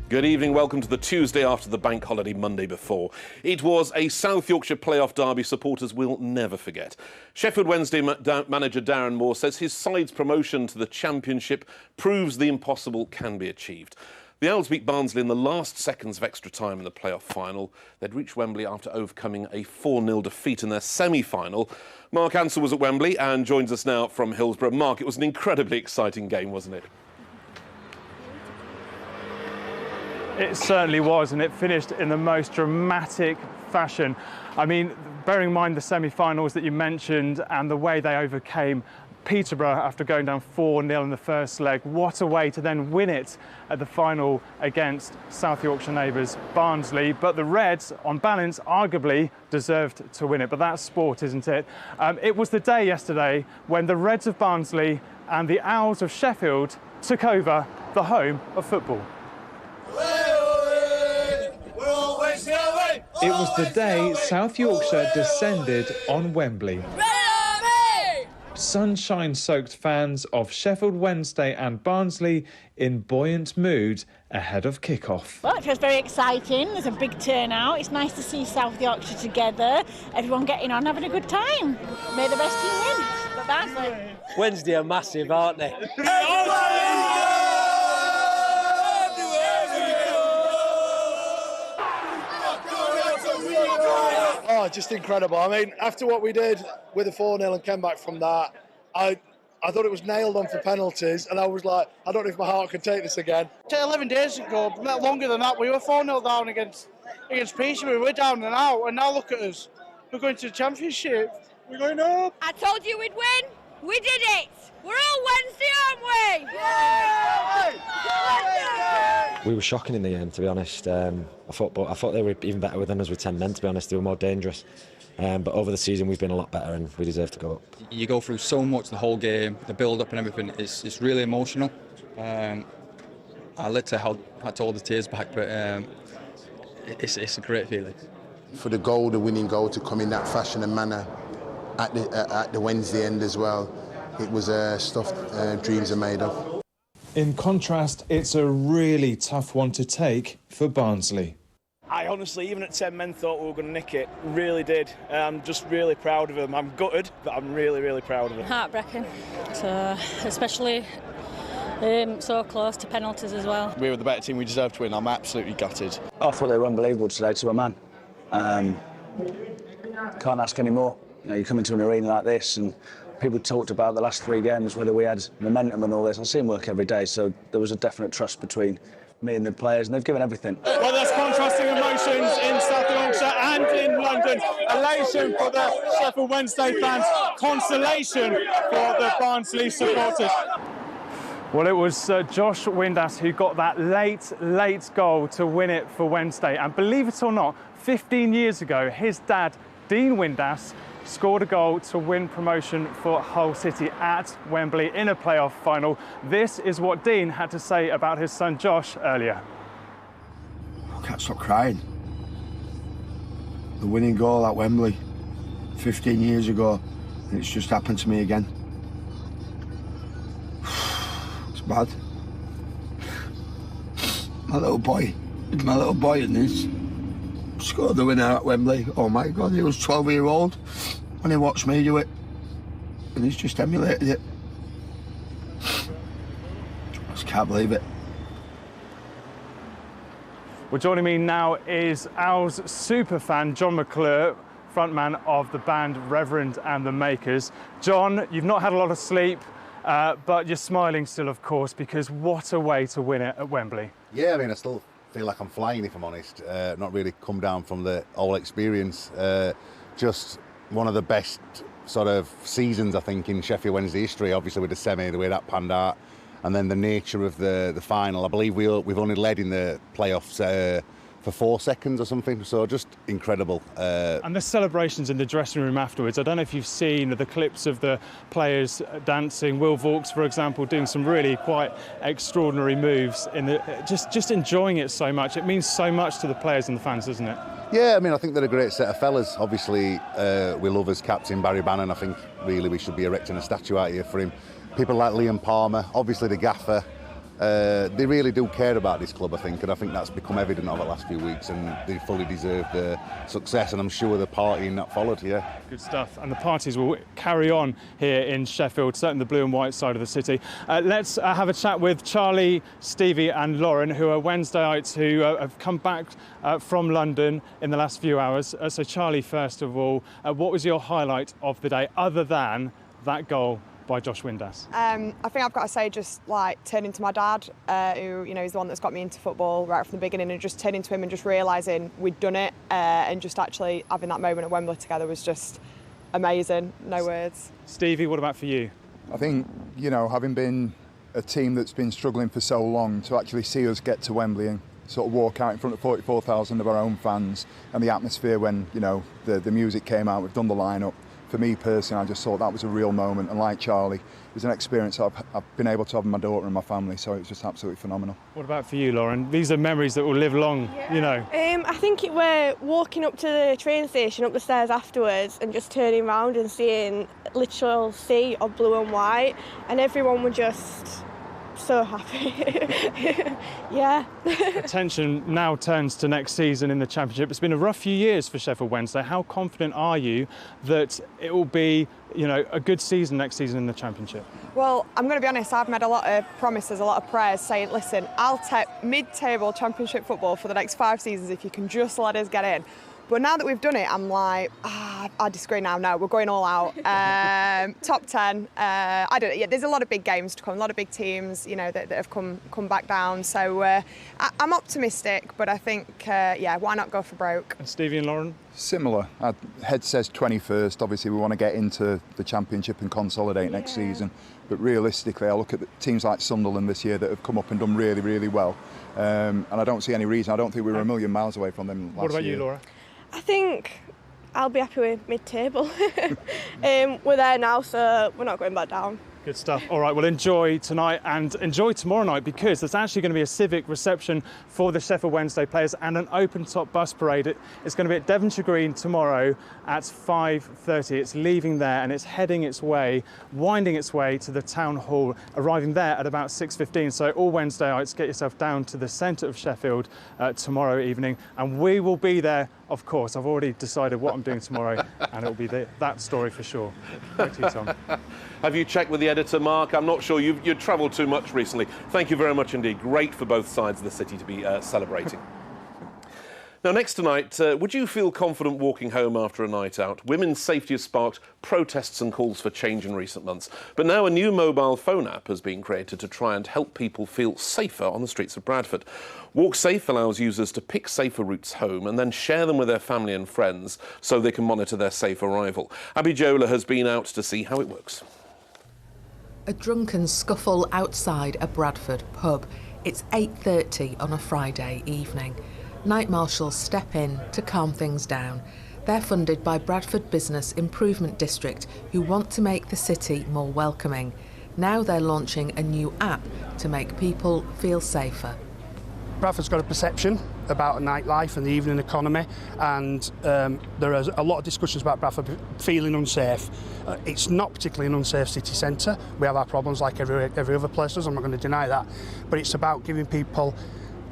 Good evening, welcome to the Tuesday after the bank holiday Monday before. It was a South Yorkshire playoff derby supporters will never forget. Sheffield Wednesday manager Darren Moore says his side's promotion to the Championship proves the impossible can be achieved. The Owls beat Barnsley in the last seconds of extra time in the playoff final. They'd reached Wembley after overcoming a 4-0 defeat in their semi-final. Mark Ansell was at Wembley and joins us now from Hillsborough. Mark, it was an incredibly exciting game, wasn't it? It certainly was, and it finished in the most dramatic fashion. I mean, bearing in mind the semi-finals that you mentioned and the way they overcame Peterborough after going down 4-0 in the first leg, what a way to then win it at the final against South Yorkshire neighbours Barnsley. But the Reds, on balance, arguably deserved to win it. But that's sport, isn't it? It was the day yesterday when the Reds of Barnsley and the Owls of Sheffield took over the home of football. It was the day South Yorkshire descended on Wembley. Sunshine-soaked fans of Sheffield Wednesday and Barnsley in buoyant mood ahead of kick-off. Well, it feels very exciting. There's a big turnout. It's nice to see South Yorkshire together. Everyone getting on, having a good time. May the best team win. But Barnsley. Wednesday are massive, aren't they? Oh, just incredible. I mean, after what we did with the 4-0 and came back from that, I thought it was nailed on for penalties, and I was like, I don't know if my heart could take this again. 11 days ago, not longer than that, we were 4-0 down against Peterborough. We're down and out, and now look at us. We're going to the Championship. We're going up. I told you we'd win. We did it. We're all Wednesday, aren't we? We were shocking in the end, to be honest. I thought they were even better than us with 10 men, to be honest. They were more dangerous. But over the season, we've been a lot better and we deserve to go up. You go through so much the whole game, the build-up and everything. It's really emotional. I literally had to hold the tears back, but it's a great feeling. For the winning goal, to come in that fashion and manner at the Wednesday end as well, it was stuff dreams are made of. In contrast, it's a really tough one to take for Barnsley. I honestly, even at 10 men, thought we were going to nick it. Really did. I'm just really proud of them. I'm gutted, but I'm really, really proud of them. Heartbreaking, especially so close to penalties as well. We were the better team, we deserved to win. I'm absolutely gutted. I thought they were unbelievable today, to a man. Can't ask any more. You know, you come into an arena like this and people talked about the last 3 games, whether we had momentum and all this. I see them work every day, so there was a definite trust between me and the players, and they've given everything. Well, there's contrasting emotions in South Yorkshire and in London. Elation for the Sheffield Wednesday fans, consolation for the Barnsley supporters. Well, it was Josh Windass who got that late goal to win it for Wednesday. And believe it or not, 15 years ago, his dad, Dean Windass, scored a goal to win promotion for Hull City at Wembley in a playoff final. This is what Dean had to say about his son Josh earlier. I can't stop crying. The winning goal at Wembley 15 years ago, and it's just happened to me again. It's bad. My little boy in this scored the winner at Wembley. Oh my God, he was 12-year-old when he watched me do it, and he's just emulated it. I just can't believe it. Well, joining me now is Owls superfan John McClure, frontman of the band Reverend and the Makers. John, you've not had a lot of sleep, but you're smiling still, of course, because what a way to win it at Wembley. Yeah, I mean, I still feel like I'm flying, if I'm honest. Not really come down from the whole experience. Just one of the best sort of seasons, I think, in Sheffield Wednesday history. Obviously, with the semi, the way that panned out, and then the nature of the final. I believe we've only led in the playoffs for 4 seconds or something. So just incredible. And the celebrations in the dressing room afterwards. I don't know if you've seen the clips of the players dancing. Will Vauxhall, for example, doing some really quite extraordinary moves. Just enjoying it so much. It means so much to the players and the fans, doesn't it? Yeah, I mean, I think they're a great set of fellas. Obviously, we love as captain Barry Bannon. I think really we should be erecting a statue out here for him. People like Liam Palmer, obviously the gaffer, They really do care about this club, I think, and I think that's become evident over the last few weeks, and they fully deserve the success, and I'm sure the partying that followed, yeah. Good stuff, and the parties will carry on here in Sheffield, certainly the blue and white side of the city. Let's have a chat with Charlie, Stevie and Lauren, who are Wednesdayites who have come back from London in the last few hours. So Charlie, first of all, what was your highlight of the day, other than that goal by Josh Windass? I think I've got to say, just like turning to my dad, who, you know, is the one that's got me into football right from the beginning, and just turning to him and just realising we'd done it, and just actually having that moment at Wembley together was just amazing. No words. Stevie, what about for you? I think, you know, having been a team that's been struggling for so long, to actually see us get to Wembley and sort of walk out in front of 44,000 of our own fans, and the atmosphere when, you know, the music came out, we've done the line-up. For me personally, I just thought that was a real moment, and like Charlie, it was an experience I've been able to have with my daughter and my family, so it was just absolutely phenomenal. What about for you, Lauren? These are memories that will live long, you know. I think it were walking up to the train station, up the stairs afterwards, and just turning around and seeing a literal sea of blue and white, and everyone were just so happy. Yeah. Attention now turns to next season in the Championship. It's been a rough few years for Sheffield Wednesday. How confident are you that it will be, you know, a good season next season in the Championship? Well, I'm going to be honest, I've made a lot of promises, a lot of prayers saying, listen, I'll take mid-table Championship football for the next 5 seasons if you can just let us get in. But now that we've done it, I'm like, I disagree now. No, we're going all out. Top 10. I don't know. Yeah, there's a lot of big games to come, a lot of big teams, you know, that have come back down. So I'm optimistic, but I think, yeah, why not go for broke? And Stevie and Lauren? Similar. Our head says 21st. Obviously, we want to get into the Championship and consolidate next season. But realistically, I look at the teams like Sunderland this year that have come up and done really, really well. And I don't see any reason. I don't think we were a million miles away from them last year. What about you, Laura? I think I'll be happy with mid-table. We're there now, so we're not going back down. Good stuff. All right, well, enjoy tonight and enjoy tomorrow night, because there's actually going to be a civic reception for the Sheffield Wednesday players and an open-top bus parade. It's going to be at Devonshire Green tomorrow at 5:30. It's leaving there and it's heading its way, winding its way to the Town Hall, arriving there at about 6:15. So all Wednesdayites, get yourself down to the centre of Sheffield tomorrow evening, and we will be there, of course. I've already decided what I'm doing tomorrow, and it'll be that story for sure. Back to you, Tom. Have you checked with the editor, Mark? I'm not sure. You've travelled too much recently. Thank you very much indeed. Great for both sides of the city to be celebrating. Now, next tonight, would you feel confident walking home after a night out? Women's safety has sparked protests and calls for change in recent months. But now a new mobile phone app has been created to try and help people feel safer on the streets of Bradford. WalkSafe allows users to pick safer routes home and then share them with their family and friends so they can monitor their safe arrival. Abby Jola has been out to see how it works. A drunken scuffle outside a Bradford pub. It's 8:30 on a Friday evening. Night marshals step in to calm things down. They're funded by Bradford Business Improvement District, who want to make the city more welcoming. Now they're launching a new app to make people feel safer. Bradford's got a perception about a nightlife and the evening economy, and there is a lot of discussions about Bradford feeling unsafe. It's not particularly an unsafe city centre. We have our problems like every other place does, I'm not going to deny that, but it's about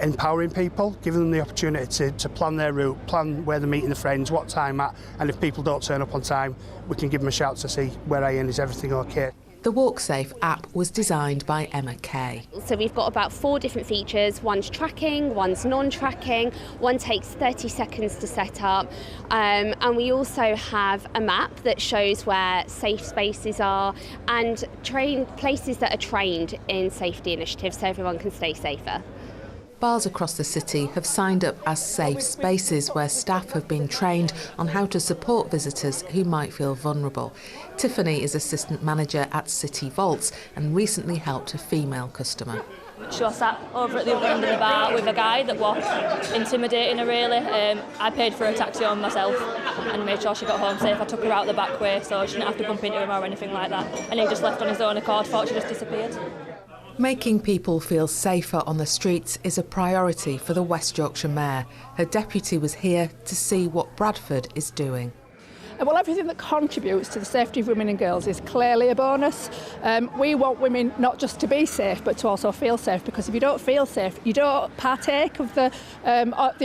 empowering people, giving them the opportunity to plan their route, plan where they're meeting their friends, what time at, and if people don't turn up on time, we can give them a shout to see where I am, is everything okay. The WalkSafe app was designed by Emma Kay. So we've got about 4 different features. One's tracking, one's non-tracking, one takes 30 seconds to set up, and we also have a map that shows where safe spaces are and places that are trained in safety initiatives so everyone can stay safer. Bars across the city have signed up as safe spaces where staff have been trained on how to support visitors who might feel vulnerable. Tiffany is assistant manager at City Vaults and recently helped a female customer. She was sat over at the other end of the bar with a guy that was intimidating her really. I paid for a taxi home myself and made sure she got home safe. I took her out the back way so she didn't have to bump into him or anything like that. And he just left on his own accord, thought she just disappeared. Making people feel safer on the streets is a priority for the West Yorkshire Mayor. Her deputy was here to see what Bradford is doing. Well, everything that contributes to the safety of women and girls is clearly a bonus. We want women not just to be safe, but to also feel safe, because if you don't feel safe, you don't partake of the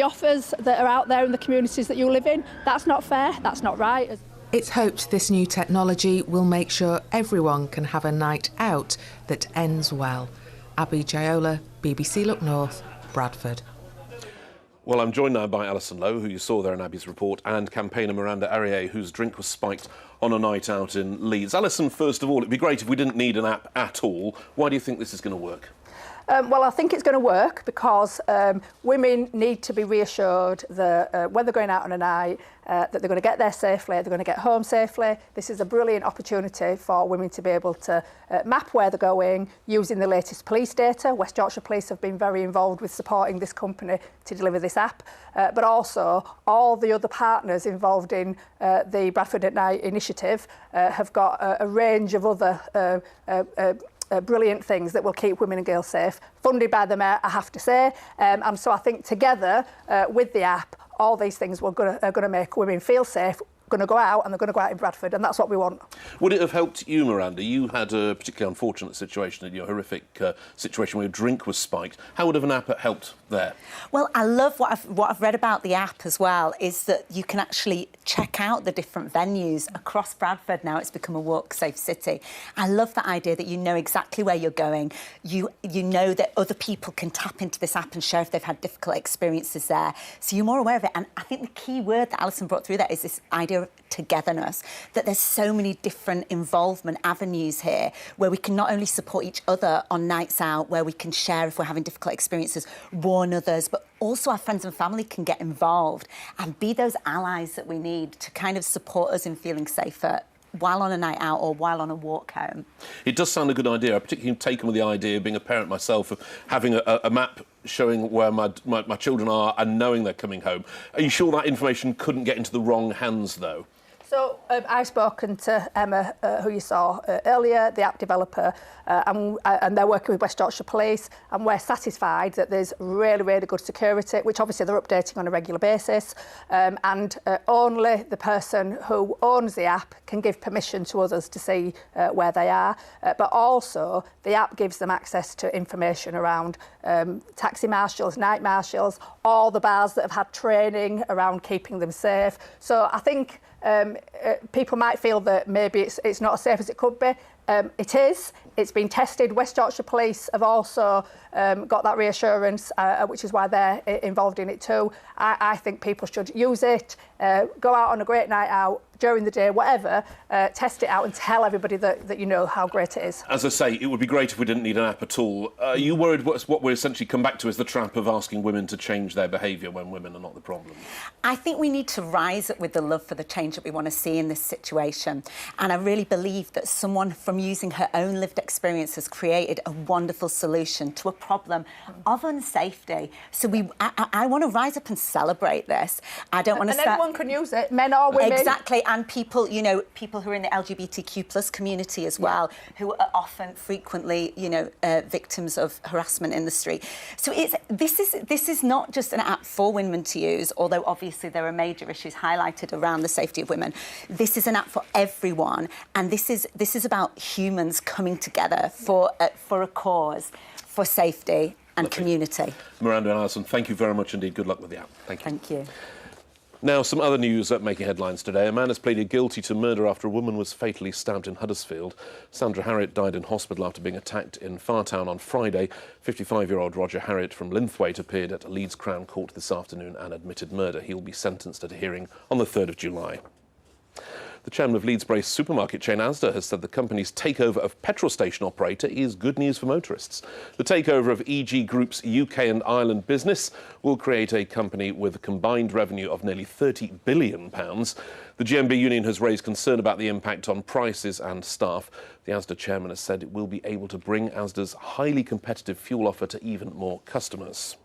offers that are out there in the communities that you live in. That's not fair, that's not right. It's hoped this new technology will make sure everyone can have a night out that ends well. Abby Jayola, BBC Look North, Bradford. Well, I'm joined now by Alison Lowe, who you saw there in Abby's report, and campaigner Miranda Arrier, whose drink was spiked on a night out in Leeds. Alison, first of all, it'd be great if we didn't need an app at all. Why do you think this is going to work? Well, I think it's going to work because women need to be reassured that when they're going out on a night, that they're going to get there safely, they're going to get home safely. This is a brilliant opportunity for women to be able to map where they're going using the latest police data. West Yorkshire Police have been very involved with supporting this company to deliver this app, but also all the other partners involved in the Bradford at Night initiative have got a range of other brilliant things that will keep women and girls safe, funded by the Mayor, I have to say. And so I think together with the app, all these things are going to make women feel safe, going to go out, and they're going to go out in Bradford, and that's what we want. Would it have helped you, Miranda? You had a particularly unfortunate situation, in your horrific situation where your drink was spiked. How would have an app helped there? Well, I love what I've read about the app as well, is that you can actually check out the different venues across Bradford. Now it's become a WalkSafe city. I love that idea that you know exactly where you're going. You know that other people can tap into this app and share if they've had difficult experiences there. So you're more aware of it. And I think the key word that Alison brought through there is this idea of togetherness, that there's so many different involvement avenues here where we can not only support each other on nights out, where we can share if we're having difficult experiences, warn others, but also our friends and family can get involved and be those allies that we need to kind of support us in feeling safer while on a night out or while on a walk home. It does sound a good idea. I'm particularly taken with the idea, being a parent myself, of having a map showing where my children are and knowing they're coming home. Are you sure that information couldn't get into the wrong hands, though? So I've spoken to Emma, who you saw earlier, the app developer, and they're working with West Yorkshire Police, and we're satisfied that there's really, really good security, which obviously they're updating on a regular basis, and only the person who owns the app can give permission to others to see where they are, but also the app gives them access to information around taxi marshals, night marshals, all the bars that have had training around keeping them safe. So I think people might feel that maybe it's not as safe as it could be. It is. It's been tested. West Yorkshire Police have also got that reassurance, which is why they're involved in it too. I think people should use it, go out on a great night out, during the day, whatever, test it out and tell everybody that you know how great it is. As I say, it would be great if we didn't need an app at all. Are you worried what we essentially come back to is the trap of asking women to change their behaviour when women are not the problem? I think we need to rise up with the love for the change that we want to see in this situation. And I really believe that someone from using her own lived experience has created a wonderful solution to a problem of unsafety. So I want to rise up and celebrate this. I don't want to start... And anyone can use it, men or women. Exactly. And people, you know, people who are in the LGBTQ plus community as well, who are often, frequently, you know, victims of harassment in the street. So this is not just an app for women to use, although obviously there are major issues highlighted around the safety of women. This is an app for everyone, and this is about humans coming together for a cause, for safety and community. Miranda and Alison, thank you very much indeed. Good luck with the app. Thank you. Thank you. Now, some other news making headlines today. A man has pleaded guilty to murder after a woman was fatally stabbed in Huddersfield. Sandra Harriott died in hospital after being attacked in Fartown on Friday. 55-year-old Roger Harriott from Linthwaite appeared at Leeds Crown Court this afternoon and admitted murder. He will be sentenced at a hearing on the 3rd of July. The chairman of Leeds-based supermarket chain Asda has said the company's takeover of petrol station operator is good news for motorists. The takeover of EG Group's UK and Ireland business will create a company with a combined revenue of nearly £30 billion. The GMB union has raised concern about the impact on prices and staff. The Asda chairman has said it will be able to bring Asda's highly competitive fuel offer to even more customers.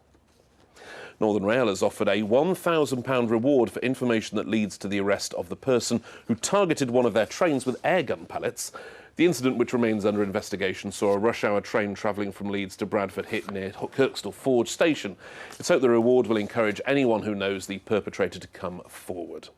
Northern Rail has offered a £1,000 reward for information that leads to the arrest of the person who targeted one of their trains with airgun pellets. The incident, which remains under investigation, saw a rush-hour train travelling from Leeds to Bradford hit near Kirkstall Forge station. It's hoped the reward will encourage anyone who knows the perpetrator to come forward.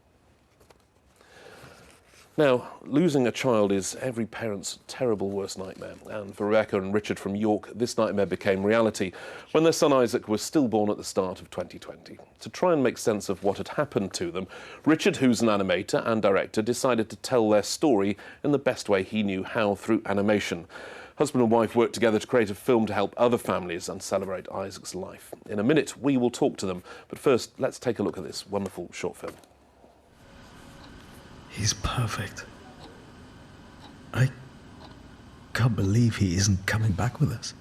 Now, losing a child is every parent's terrible worst nightmare, and for Rebecca and Richard from York, this nightmare became reality when their son Isaac was stillborn at the start of 2020. To try and make sense of what had happened to them, Richard, who's an animator and director, decided to tell their story in the best way he knew how, through animation. Husband and wife worked together to create a film to help other families and celebrate Isaac's life. In a minute, we will talk to them, but first, let's take a look at this wonderful short film. He's perfect. I can't believe he isn't coming back with us.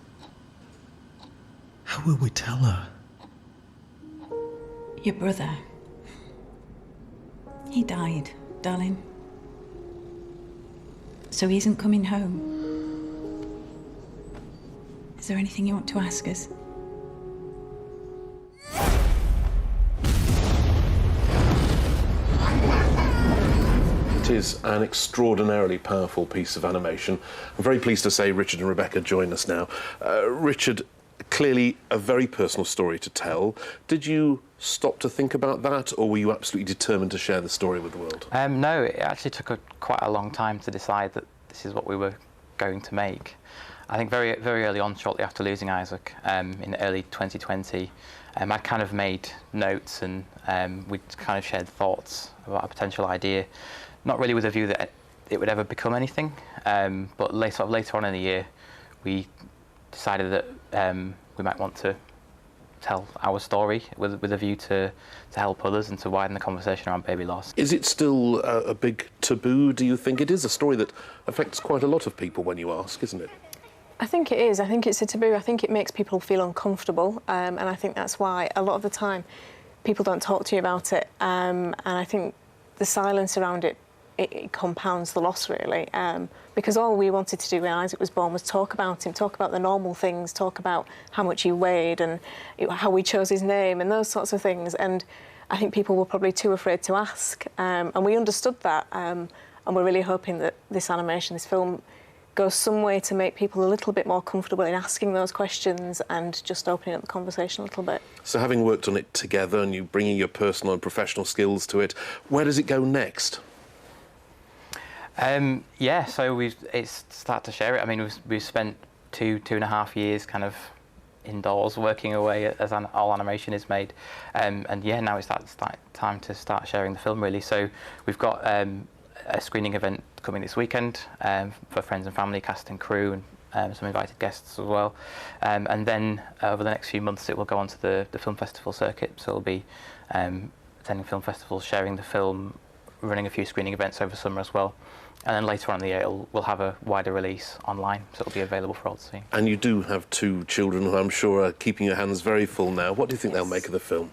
How will we tell her? Your brother. He died, darling. So he isn't coming home. Is there anything you want to ask us? It is an extraordinarily powerful piece of animation. I'm very pleased to say Richard and Rebecca join us now. Richard, clearly a very personal story to tell. Did you stop to think about that, or were you absolutely determined to share the story with the world? No, it actually took quite a long time to decide that this is what we were going to make. I think very early on, shortly after losing Isaac, in early 2020, I kind of made notes and we kind of shared thoughts about a potential idea. Not really with a view that it would ever become anything, but later on in the year, we decided that we might want to tell our story with a view to help others and to widen the conversation around baby loss. Is it still a big taboo, do you think? It is a story that affects quite a lot of people when you ask, isn't it? I think it is. I think it's a taboo. I think it makes people feel uncomfortable, and I think that's why a lot of the time people don't talk to you about it, and I think the silence around it compounds the loss, really, because all we wanted to do when Isaac was born was talk about him, talk about the normal things, talk about how much he weighed and how we chose his name and those sorts of things, and I think people were probably too afraid to ask, and we understood that, and we're really hoping that this animation, this film, goes some way to make people a little bit more comfortable in asking those questions and just opening up the conversation a little bit. So having worked on it together and you bringing your personal and professional skills to it, where does it go next? Yeah, so it's started to share it. I mean, we've spent two and a half years kind of indoors working away as all animation is made, and yeah, now it's time to start sharing the film, really. So we've got a screening event coming this weekend for friends and family, cast and crew, and some invited guests as well. And then over the next few months, it will go onto the film festival circuit. So it'll be attending film festivals, sharing the film, running a few screening events over summer as well. And then later on in the year, we'll have a wider release online, so it'll be available for all to see. And you do have two children who I'm sure are keeping your hands very full now. What do you think they'll make of the film?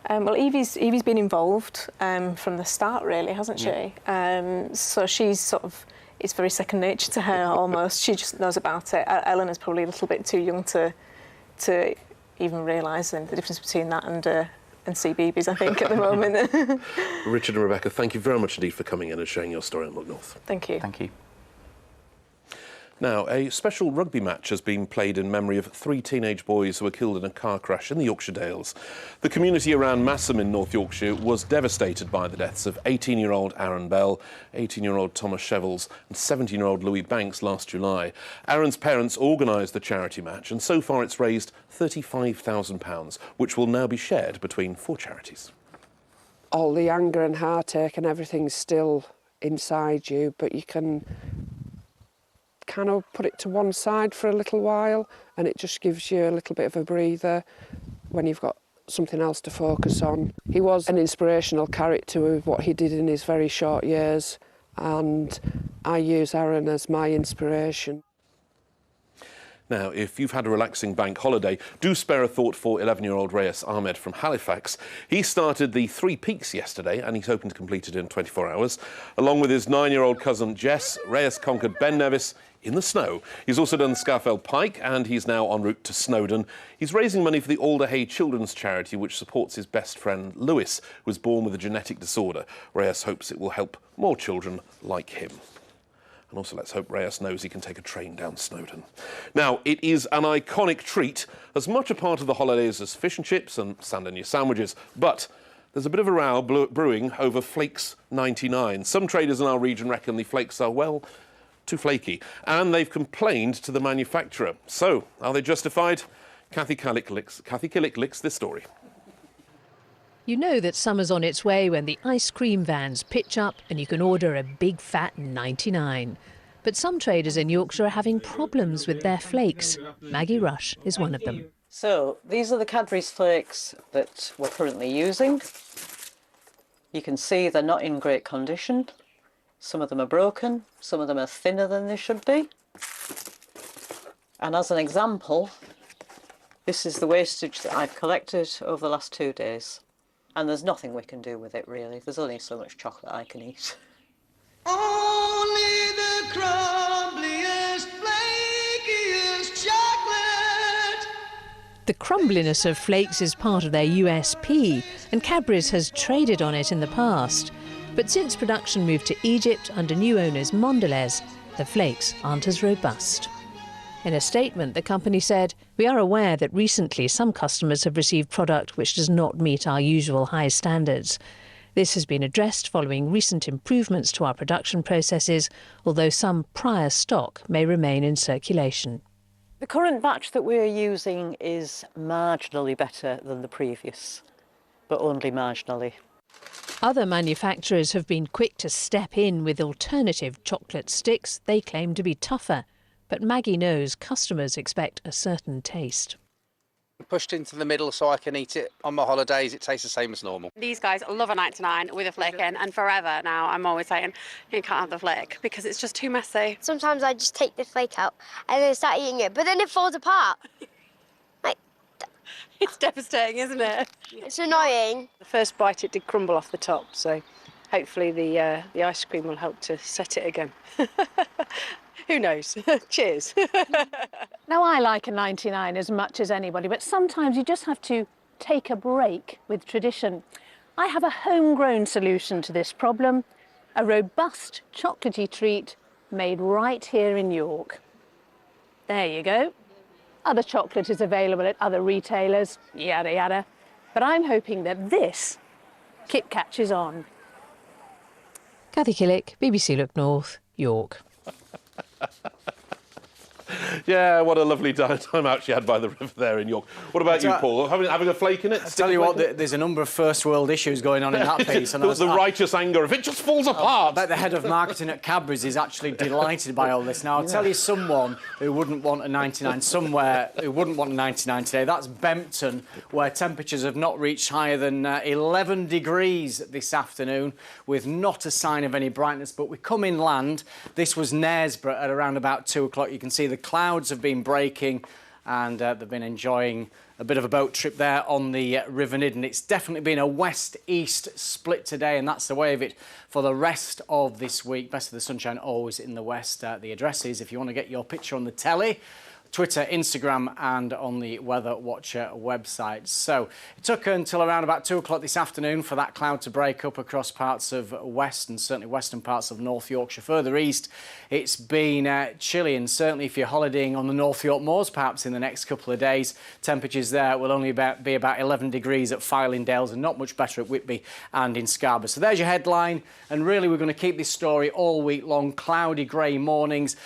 Well, Evie's been involved from the start, really, hasn't she? Yeah. So she's sort of, it's very second nature to her almost. She just knows about it. Eleanor's probably a little bit too young to even realise the difference between that and CBeebies, I think, at the moment. Richard and Rebecca, thank you very much indeed for coming in and sharing your story on Look North. Thank you. Thank you. Now, a special rugby match has been played in memory of 3 teenage boys who were killed in a car crash in the Yorkshire Dales. The community around Massam in North Yorkshire was devastated by the deaths of 18-year-old Aaron Bell, 18-year-old Thomas Shevels and 17-year-old Louis Banks last July. Aaron's parents organised the charity match, and so far it's raised £35,000, which will now be shared between 4 charities. All the anger and heartache and everything's still inside you, but you can kind of put it to one side for a little while, and it just gives you a little bit of a breather when you've got something else to focus on. He was an inspirational character with what he did in his very short years, and I use Aaron as my inspiration. Now, if you've had a relaxing bank holiday, do spare a thought for 11-year-old Reyes Ahmed from Halifax. He started the 3 Peaks yesterday, and he's hoping to complete it in 24 hours. Along with his 9-year-old cousin Jess, Reyes conquered Ben Nevis in the snow. He's also done Scafell Pike, and he's now en route to Snowdon. He's raising money for the Alder Hey Children's Charity, which supports his best friend Lewis, who was born with a genetic disorder. Reyes hopes it will help more children like him. And also, let's hope Reyes knows he can take a train down Snowdon. Now, it is an iconic treat, as much a part of the holidays as fish and chips and sand in your sandwiches. But There's a bit of a row brewing over Flakes 99. Some traders in our region reckon the flakes are, well, too flaky, and they've complained to the manufacturer. So, are they justified? Kathy Killick licks this story. You know that summer's on its way when the ice cream vans pitch up and you can order a big fat 99. But some traders in Yorkshire are having problems with their flakes. Maggie Rush is one of them. So these are the Cadbury's flakes that we're currently using. You can see they're not in great condition. Some of them are broken, some of them are thinner than they should be. And as an example, this is the wastage that I've collected over the last 2 days. And there's nothing we can do with it, really. There's only so much chocolate I can eat. Only the crumbliest, flakiest chocolate. The crumbliness of flakes is part of their USP, and Cadbury's has traded on it in the past. But since production moved to Egypt under new owners Mondelez, the flakes aren't as robust. In a statement, the company said, "We are aware that recently some customers have received product which does not meet our usual high standards. This has been addressed following recent improvements to our production processes, although some prior stock may remain in circulation." The current batch that we're using is marginally better than the previous, but only marginally. Other manufacturers have been quick to step in with alternative chocolate sticks they claim to be tougher. But Maggie knows customers expect a certain taste. Pushed into the middle so I can eat it on my holidays. It tastes the same as normal. These guys love a 99 with a flake in, and forever now I'm always saying you can't have the flake because it's just too messy. Sometimes I just take the flake out and then start eating it, but then it falls apart. It's devastating, isn't it? It's annoying. The first bite it did crumble off the top, so hopefully the ice cream will help to set it again. Who knows? Cheers. Now, I like a 99 as much as anybody, but sometimes you just have to take a break with tradition. I have a homegrown solution to this problem, a robust chocolatey treat made right here in York. There you go. Other chocolate is available at other retailers, yada yada. But I'm hoping that this catches on. Kathy Killick, BBC Look North, York. Yeah, what a lovely time out she had by the river there in York. What about you, Paul? Having a flake in it? I tell you what, there's a number of first world issues going on in that piece. And the righteous anger of it just falls apart. I bet the head of marketing at Cadbury's is actually delighted by all this. Now, I'll tell you someone who wouldn't want a 99 somewhere, who wouldn't want a 99 today. That's Bempton, where temperatures have not reached higher than 11 degrees this afternoon, with not a sign of any brightness. But we come inland. This was Knaresborough at around about 2 o'clock. You can see the clouds have been breaking and they've been enjoying a bit of a boat trip there on the River Nidden. It's definitely been a west-east split today, and that's the way of it for the rest of this week. Best of the sunshine always in the west. The address is, if you want to get your picture on the telly, Twitter, Instagram and on the Weather Watcher website. So it took until around about 2 o'clock this afternoon for that cloud to break up across parts of west and certainly western parts of North Yorkshire. Further east, it's been chilly, and certainly if you're holidaying on the North York Moors perhaps in the next couple of days, temperatures there will only be about 11 degrees at Filingdales and not much better at Whitby and in Scarborough. So there's your headline, and really we're going to keep this story all week long. Cloudy, grey mornings.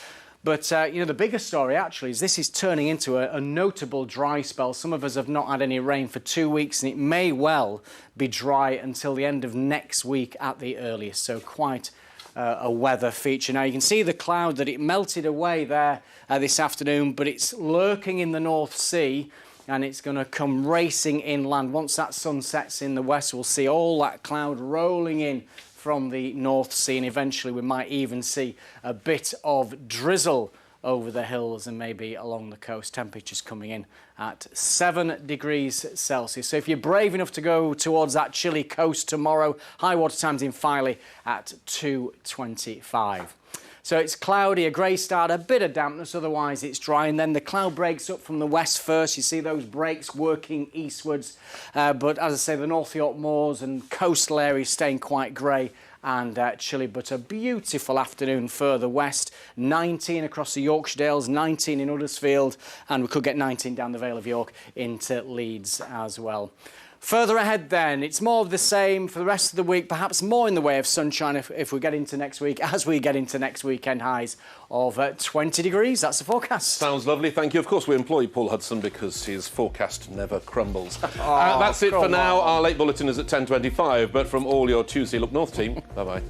But, you know, the bigger story, actually, is this is turning into a notable dry spell. Some of us have not had any rain for 2 weeks, and it may well be dry until the end of next week at the earliest. So quite a weather feature. Now, you can see the cloud that it melted away there this afternoon, but it's lurking in the North Sea, and it's going to come racing inland. Once that sun sets in the west, we'll see all that cloud rolling in from the North Sea, and eventually we might even see a bit of drizzle over the hills and maybe along the coast. Temperatures coming in at 7 degrees Celsius. So if you're brave enough to go towards that chilly coast tomorrow, high water times in Filey at 2:25. So it's cloudy, a grey start, a bit of dampness, otherwise it's dry, and then the cloud breaks up from the west first. You see those breaks working eastwards, but as I say, the North York Moors and coastal areas staying quite grey and chilly, but a beautiful afternoon further west. 19 across the Yorkshire Dales, 19 in Huddersfield, and we could get 19 down the Vale of York into Leeds as well. Further ahead then, it's more of the same for the rest of the week, perhaps more in the way of sunshine if we get into next week, as we get into next weekend, highs of 20 degrees. That's the forecast. Sounds lovely, thank you. Of course, we employ Paul Hudson because his forecast never crumbles. Oh, that's it for now. Our late bulletin is at 10:25, but from all your Tuesday Look North team, bye-bye.